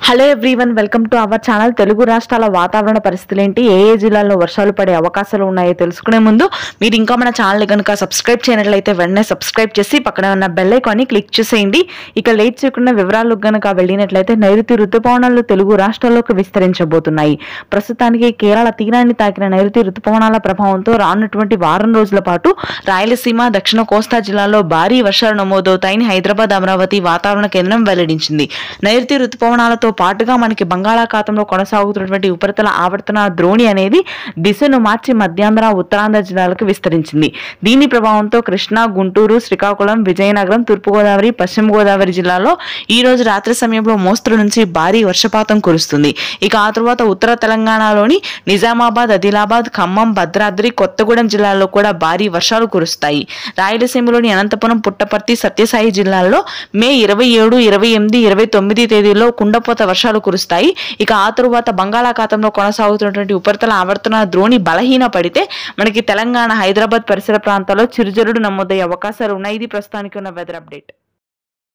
Hello everyone, welcome to our channel. Telugu రాష్ట్రాల వాతావరణ పరిస్థితులు ఏంటి, ఏ జిల్లాల్లో వర్షాలు పడే అవకాశాలు ఉన్నాయో తెలుసుకునే ముందు మీరు ఇంకా మన ఛానల్ కనుక సబ్స్క్రైబ్ చేయనట్లయితే వెంటనే సబ్స్క్రైబ్ చేసి పక్కన ఉన్న బెల్ ఐకాన్ని క్లిక్ చేసేయండి. ఇక లేట్ చేయకుండా వివరాలకు కనుక వెళ్ళినట్లయితే నైరుతి రుతుపవనాలు తెలుగు రాష్ట్రాల్లోకి విస్తరించబోతున్నాయి. ప్రస్తుతానికి కేరళ తీరాన్ని తాకిన నైరుతి రుతుపవనాల ప్రభావంతో రానున్నటువంటి వారం రోజుల పాటు రాయలసీమ, దక్షిణ కోస్తా జిల్లాల్లో భారీ వర్షాలు నమోదవుతాయని హైదరాబాద్, అమరావతి వాతావరణ కేంద్రం వెల్లడించింది. నైరుతి రుతుపవనాలతో పాటుగా మనకి బంగాళాఖాతంలో కొనసాగుతున్నటువంటి ఉపరితల ఆవర్తన ద్రోణి అనేది దిశను మార్చి మధ్యాంధ్ర, ఉత్తరాంధ్ర జిల్లాలకు విస్తరించింది. దీని ప్రభావంతో కృష్ణా, గుంటూరు, శ్రీకాకుళం, విజయనగరం, తూర్పుగోదావరి, పశ్చిమ గోదావరి జిల్లాలో ఈ రోజు రాత్రి సమయంలో మోస్తరు నుంచి భారీ వర్షపాతం కురుస్తుంది. ఇక ఆ తర్వాత ఉత్తర తెలంగాణలోని నిజామాబాద్, ఆదిలాబాద్, ఖమ్మం, భద్రాద్రి, కొత్తగూడెం జిల్లాల్లో కూడా భారీ వర్షాలు కురుస్తాయి. రాయలసీమలోని అనంతపురం, పుట్టపర్తి, సత్యసాయి జిల్లాల్లో మే 27, 28, 29 తేదీల్లో కుండపోత వర్షాలు కురుస్తాయి. ఇక ఆ తరువాత బంగాళాఖాతంలో కొనసాగుతున్నటువంటి ఉపరితల ఆవర్తన ద్రోణి బలహీన పడితే మనకి తెలంగాణ, హైదరాబాద్ పరిసర ప్రాంతాల్లో చిరుజల్లులు నమోదయ్యే అవకాశాలు ఉన్నాయి. ఇది ప్రస్తుతానికి ఉన్న వెదర్ అప్డేట్.